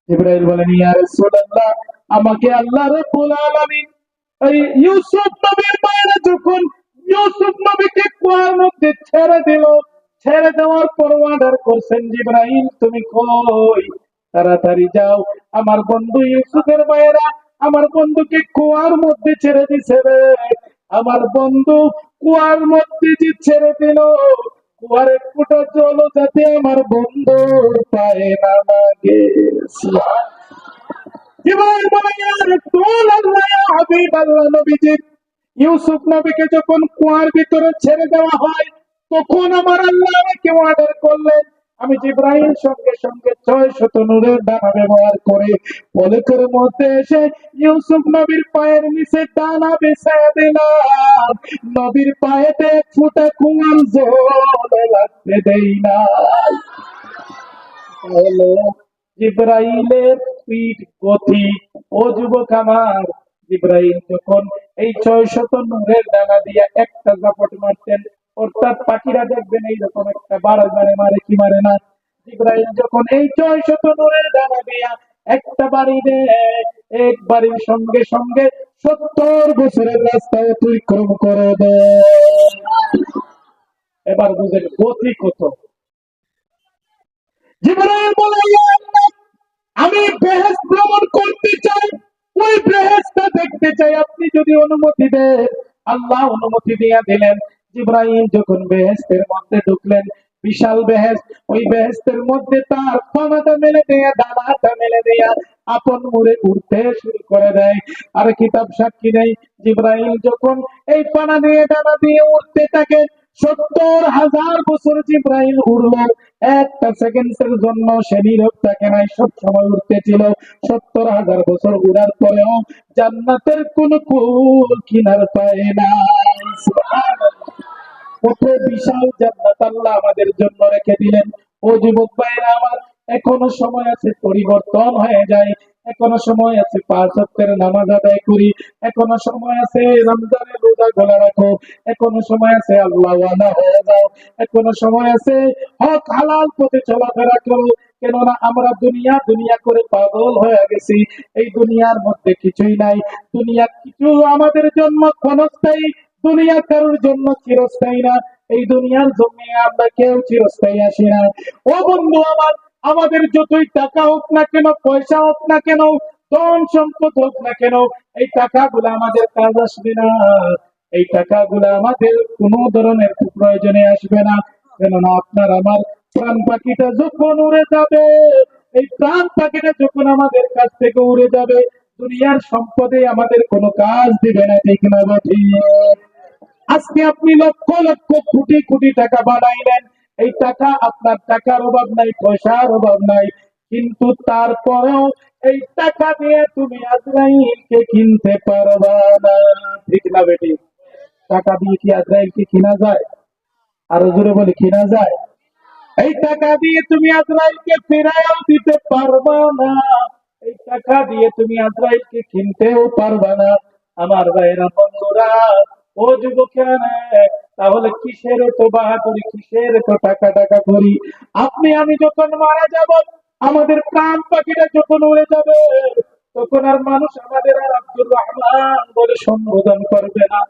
জিবরাইল বলেন, ইয়া রাসূলুল্লাহ, আমাকে আল্লাহ রাব্বুল আলামিন এই ইউসুফ নবীর ভাইয়েরা যখন ইউসুফ নবীকে কুয়ার মধ্যে ছেড়ে দিল, ছেড়ে দেওয়ার পর অর্ডার করছেন, জিবরাইল তুমি কই? তাড়াতাড়ি যাও, আমার বন্ধু ইউসুফের ভাইয়েরা আমার বন্ধুকে কুয়ার মধ্যে ছেড়ে দিছে রে। আমার বন্ধু কুয়ার মধ্যে যে ছেড়ে দিল, কুয়ার এক ফুটা জল যাতে আমার বন্ধু পায়ে না লাগে। ইউসুফ নবীকে যখন কুয়ার ভিতরে ছেড়ে দেওয়া হয়, তখন আমার আল্লাহ আমাকে অর্ডার করলেন, আমি জিবরাইল সঙ্গে সঙ্গে 600 নূরের ডানা ব্যবহার করে পলকের মধ্যে এসে ইউসুফ নবীর পায়ের নিচে ডানা বিছায়া দিলাম। নবীর পায়েতে এক ফুটা কুয়ার জল লাগতে দেই না। হলো জিবরাইলের স্পিড, গতি। ও যুবক আমার, জিবরাইল যখন এই 600 নূরের ডানা দিয়ে একটা ঝাপট মারতেন, অর্থাৎ পাখিরা দেখবেন এইরকম একটা বাড়ি মারে কি মারে না, জিবরাইল যখন এই 600 নূরের ডানা দিয়া একটা বাড়ি দেয়, এক বাড়ির সঙ্গে সঙ্গে 70 বছরের রাস্তা অতিক্রম করে দেয়। এবার বুঝেন গতি কত। জিবরাইল বলে, ইয়া আল্লাহ, আমি বেহেশত ভ্রমণ করতে চাই, ওই বেহেশতটা দেখতে চাই, আপনি যদি অনুমতি দেন। আল্লাহ অনুমতি দিয়ে দিলেন। জিবরাইল যখন বেহেশতের মধ্যে ঢুকলেন, বিশাল বেহেশত, ওই বেহেশতের মধ্যে তার পানাটা মেলে দেয়া, ডানাটা মেলে দেয়া আপন মুড়ে উঠতে শুরু করে দেয়। আর কিতাব সাক্ষী নেই, জিবরাইল যখন এই পানা দিয়ে ডানা দিয়ে উঠতে থাকে, 70,000 বছর জিবরাইল উড়লো, একটা সেকেন্ডের জন্য সে নীরব থাকে নাই, সব সময় উঠতেছিল। 70,000 বছর উড়ার পরেও জান্নাতের কোন কুল কিনার পায় না। কত বিশাল জান্নাত আল্লাহ আমাদের জন্য রেখে দিলেন। ও যুবক ভাইরা আমার, এখনো সময় আছে, পরিবর্তন হয়ে যায়। এখনো সময় আছে 5 ওয়াক্তের নামাজ আদায় করি, এখনো সময় আছে রমজানের রোজা গোলা রাখো, এখনো সময় আছে আল্লাহ ওয়ালা হয়ে যাও, এখনো সময় আছে হক হালাল পথে চলাফেরা করো। কেননা আমরা দুনিয়া দুনিয়া করে পাগল হয়ে গেছি। এই দুনিয়ার মধ্যে কিছুই নাই। দুনিয়া কিছু আমাদের জন্য ক্ষণস্থায়ী, দুনিয়া কারোর জন্য চিরস্থায়ী না। এই দুনিয়ার জন্য আমরা কেউ চিরস্থায়ী আসি না। ও বন্ধু আমার, আমাদের যতই টাকা হোক না কেন, পয়সা হোক না কেন, ধন সম্পদ হোক না কেন, এই টাকাগুলো আমাদের কাজ আসবে না। এই টাকাগুলো আমাদের কোনো ধরনের প্রয়োজনে আসবে না। কেননা আপনার আমার প্রাণ পাখিটা যখন উড়ে যাবে, এই প্রাণ পাখিটা যখন আমাদের কাছ থেকে উড়ে যাবে, দুনিয়ার সম্পদে আমাদের কোনো কাজ দিবে না, ঠিক না ঠিক? আজকে আপনি লক্ষ লক্ষ কোটি কোটি টাকা বানাইলেন, এই টাকা আপনার, টাকার অভাব নাই, পয়সার অভাব নাই, কিন্তু তারপরেও এই টাকা দিয়ে তুমি আজরাইলকে কিনতে পারবা না, ঠিক না বেটি? টাকা দিয়ে কি আজরাইলকে কিনা যায়? আরো জোরে বলি, কিনা যায়? এই টাকা দিয়ে তুমি আজরাইলকে ফিরাইও দিতে পারবা না, এই টাকা দিয়ে তুমি আজরাইলকে কিনতেও পারবা না। আমার ভাইরা বন্ধুরা, ও যুবকেরা, তাহলে কিসের তো বাহাদুরি, কিসের তো টাকা টাকা করি? আপনি আমি যখন মারা যাব, আমাদের প্রাণ পাখিটা যখন উড়ে যাবে, তখন আর মানুষ আমাদের আর আব্দুর রহমান বলে সম্বোধন করবে না।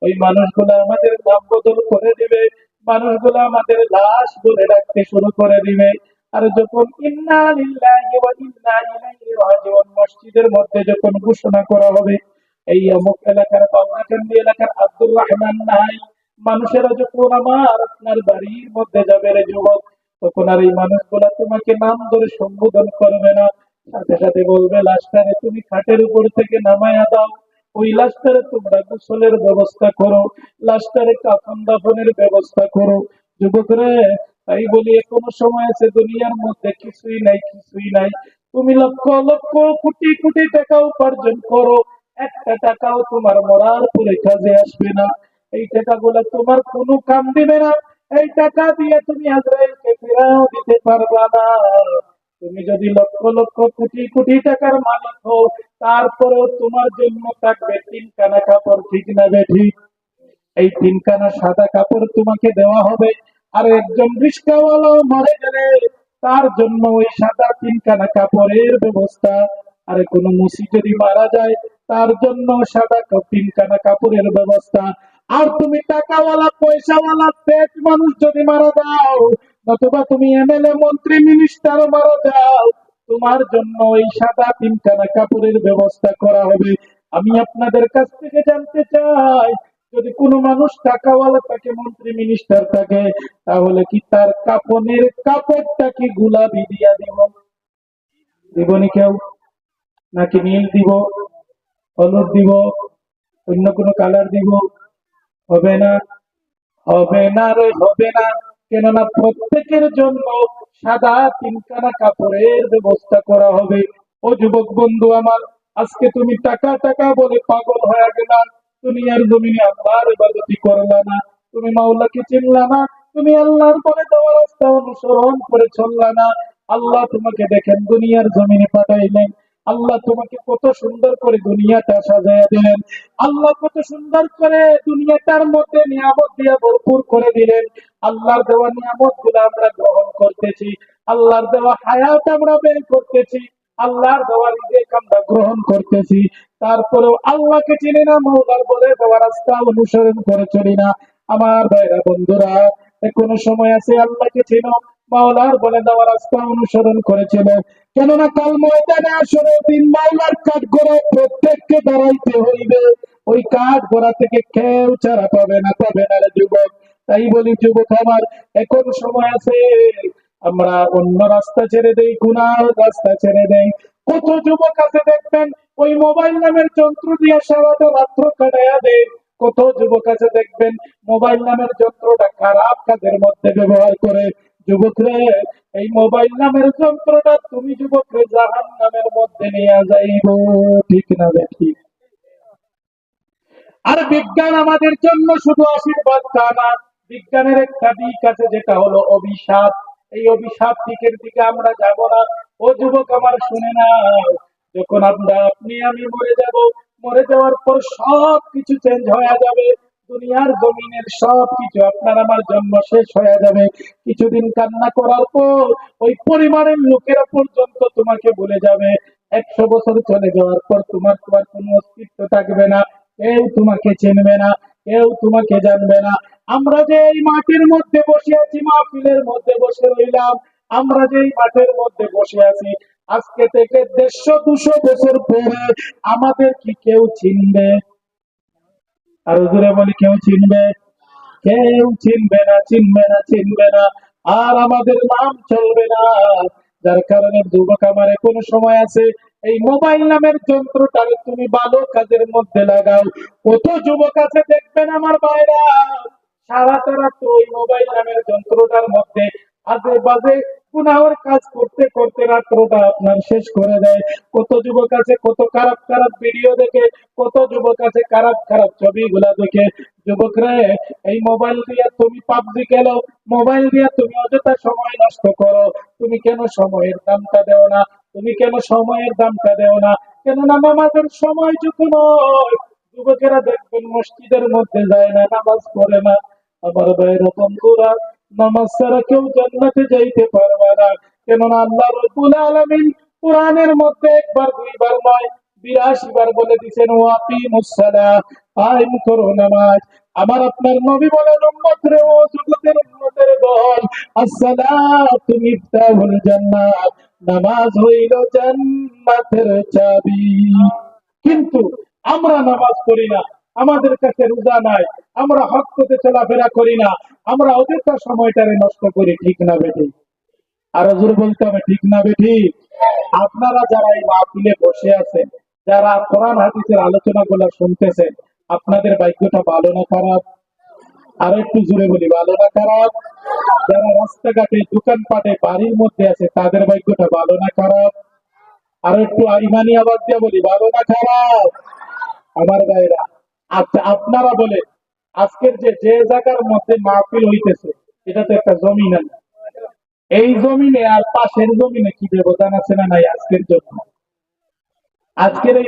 ওই মানুষগুলো আমাদের নাম বদল করে দিবে, মানুষগুলো আমাদের লাশ বলে ডাকতে শুরু করে দিবে। আর যখন ইন্না লিল্লাহি ওয়া ইন্না ইলাইহি রাজিউন মসজিদের মধ্যে যখন ঘোষণা করা হবে, এই অমুক এলাকার বাউনাকান্দি এলাকার আব্দুর রহমান নাই, মানুষেরা যখন আমার আপনার বাড়ির মধ্যে যাবে রে যুবক, তখন আর এই মানুষগুলা তোমাকে নাম ধরে সম্বোধন করবে না, সাথে সাথে বলবে লাশটারে তুমি খাটের উপর থেকে নামায়া দাও, ওই লাশটারে তোমরা গোসলের ব্যবস্থা করো, লাশটারে কাফন দাফনের ব্যবস্থা করো। যুবকরে, তাই বলি এখনো সময় আছে, দুনিয়ার মধ্যে কিছুই নাই, কিছুই নাই। তুমি লক্ষ লক্ষ কোটি কোটি টাকা উপার্জন করো, একটা টাকাও তোমার মরার পরে কাজে আসবে না। এই টাকাগুলো তোমার কোনো কাম দিবে না। এই টাকা দিয়ে তুমি আজরাইলকে ফিরাও দিতে পারবা না। তুমি যদি লক্ষ লক্ষ কোটি কোটি টাকার মালিক হও, তারপরেও তোমার জন্য থাকবে 3 কানা কাপড়, ঠিক না ঠিক? এই 3 কানা সাদা কাপড় তোমাকে দেওয়া হবে। আর একজন রিস্কাওয়ালা মারা গেলে তার জন্য ওই সাদা 3 কানা কাপড়ের ব্যবস্থা। আর কোনো মুসি যদি মারা যায়, তার জন্য সাদা 3 কানা কাপড়ের ব্যবস্থা। আর তুমি টাকাওয়ালা পয়সাওয়ালা পেট মানুষ যদি মারা যাও, নতুবা তুমি এমএলএ মন্ত্রী মিনিস্টার মারা যাও, তোমার জন্য ওই সাদা 3 কানা কাপড়ের ব্যবস্থা করা হবে। আমি আপনাদের কাছ থেকে জানতে চাই, যদি কোনো মানুষ টাকাওয়ালা থাকে, মন্ত্রী মিনিস্টার থাকে, তাহলে কি তার কাপনের কাপড়টা কি গুলাবি দিয়া দিব? দিবনি কেউ? নাকি নীল দিব, হলুদ দিব, অন্য কোনো কালার দিব? হবে না, হবে না রে, হবে না। কেননা প্রত্যেকের জন্য সাদা 3 কানা কাপড়ের ব্যবস্থা করা হবে। ও যুবক বন্ধু আমার, আজকে তুমি টাকা টাকা বলে পাগল হয়ে গেলা, দুনিয়ার জমিনে আল্লাহর ইবাদতি করলা না, তুমি মাওলাকে চিনলা না, তুমি আল্লাহর পরে দেওয়া রাস্তা অনুসরণ করে চললা না। আল্লাহ তোমাকে দেখেন দুনিয়ার জমিনে পাঠাইলেন, আল্লাহ তোমাকে কত সুন্দর করে দুনিয়াটা সাজাইয়া দিলেন, আল্লাহ কত সুন্দর করে দুনিয়াটার মধ্যে নিয়ামত দিয়া ভরপুর করে দিলেন। আল্লাহর দেওয়া নিয়ামত গুলো আমরা গ্রহণ করতেছি, আল্লাহর দেওয়া হায়াত আমরা বের করতেছি, আল্লাহর দেওয়া রিজিক আমরা গ্রহণ করতেছি, তারপরেও আল্লাহকে চিনি না, মওলার বলে দেওয়া রাস্তা অনুসরণ করে চলি না। আমার ভাইরা বন্ধুরা, কোনো সময় আছে আল্লাহকে চিনো, মাওলার বলে দেওয়া রাস্তা অনুসরণ করেছিল। কেননা কাল ময়দানে আসলে দিন মাওলার কাঠ গড়ায় প্রত্যেককে দাঁড়াইতে হইবে, ওই কাঠ গোড়া থেকে কেউ ছাড়া পাবে না, পাবে না রে যুবক। তাই বলি যুবক আমার, এখন সময় আছে, আমরা অন্য রাস্তা ছেড়ে দেই, গুনার রাস্তা ছেড়ে দেই। কত যুবক আছে দেখবেন ওই মোবাইল নামের যন্ত্র দিয়ে সারাটা রাত্র কাটাইয়া দেয়। কত যুবক আছে দেখবেন মোবাইল নামের যন্ত্রটা খারাপ কাজের মধ্যে ব্যবহার করে। যুবকরে, এই মোবাইল নামের যন্ত্রটা তুমি যুবকরে জাহান নামের মধ্যে নিয়ে যাইব, ঠিক না ঠিক? আর বিজ্ঞান আমাদের জন্য শুধু আশীর্বাদ তা না, বিজ্ঞানের একটা দিক আছে, যেটা হলো অভিশাপ। এই অভিশাপ দিকের দিকে আমরা যাব না। ও যুবক আমার শুনে না, যখন আপনি আমি মরে যাব, মরে যাওয়ার পর সব কিছু চেঞ্জ হয়ে যাবে। দুনিয়ার জমিনের সব কিছু আপনার আমার জন্ম শেষ হয়ে যাবে। কিছুদিন কান্না করার পর ওই পরিবারের লোকেরা পর্যন্ত তোমাকে ভুলে যাবে। 100 বছর চলে যাওয়ার পর তোমার তোমার কোনো অস্তিত্ব থাকবে না। কেউ তোমাকে চিনবে না, কেউ তোমাকে জানবে না। আমরা যে এই মাটির মধ্যে বসে আছি, মাহফিলের মধ্যে বসে রইলাম, আমরা যে এই মাঠের মধ্যে বসে আছি, আজকে থেকে 150-200 বছর পরে আমাদের কি কেউ চিনবে? আর হুজুরে বলি কেউ চিনবে? কেউ চিনবে না, চিনবে না, চিনবে না। আর আমাদের নাম চলবে না। যার কারণে যুবক আমার কোনো সময় আছে, এই মোবাইল নামের যন্ত্রটাকে তুমি ভালো কাজের মধ্যে লাগাও। কত যুবক আছে দেখবেন আমার ভাইরা, সারাটা রাত ওই মোবাইল নামের যন্ত্রটার মধ্যে আজে বাজে গুনাহের কাজ করতে করতে রাত্রটা আপনার শেষ করে দেয়। কত যুবক আছে কত খারাপ খারাপ ভিডিও দেখে, কত যুবক আছে খারাপ খারাপ ছবিগুলা দেখে। যুবকরা, এই মোবাইল দিয়ে তুমি পাবজি খেলো, মোবাইল দিয়ে তুমি অযথা সময় নষ্ট করো। তুমি কেন সময়ের দামটা দেও না? তুমি কেন সময়ের দামটা দেও না? কেননা নামাজের সময় যখন হয়, যুবকেরা দেখবেন মসজিদের মধ্যে যায় না, নামাজ পড়ে না। আমার ভাইরা বন্ধুরা, নামাজ ছাড়া কেউ জান্নাতে যাইতে পারবে না। কেননা আল্লাহ রাব্বুল আলামিন কোরআনের মধ্যে একবার দুইবার নয় 82 বার বলে দিয়েছেন, ওয়াকিমুস সালাহ, কায়েম করো নামাজ। আমার আপনার নবী বলেন, উম্মত রে, ও জগতের উম্মতের দল, আসসালাতু মিফতাহুল জান্নাত, নামাজ হইল জান্নাতের চাবি। কিন্তু আমরা নামাজ পড়ি না, আমাদের কাছে রোজা নাই, আমরা হক পথে চলাফেরা করি না, আমরা অযথা সময়টারে নষ্ট করি। ঠিক না বেঠিক? আরো জোরে বলতে হবে, ঠিক না বেঠিক? আপনারা যারা এই মাহফিলে বসে আছেন, যারা কোরআন হাদিসের আলোচনা গুলা শুনতেছেন, আপনাদের ভাগ্যটা ভালো না খারাপ? আরো একটু জোরে বলি, ভালো না খারাপ? যারা রাস্তাঘাটে দোকানপাটে বাড়ির মধ্যে আছে, তাদের ভাগ্যটা ভালো না খারাপ? আরো একটু ইমানি আওয়াজ দিয়ে বলি, ভালো না খারাপ? আমার ভাইরা, আচ্ছা আপনারা বলেন, আজকের যে যে জায়গার মধ্যে মাহফিল হইতেছে, এটা তো একটা জমিন আছে। এই জমিনে আর পাশের জমিনে কি ব্যবধান আছে না নাই আজকের জন্য? আজকের এই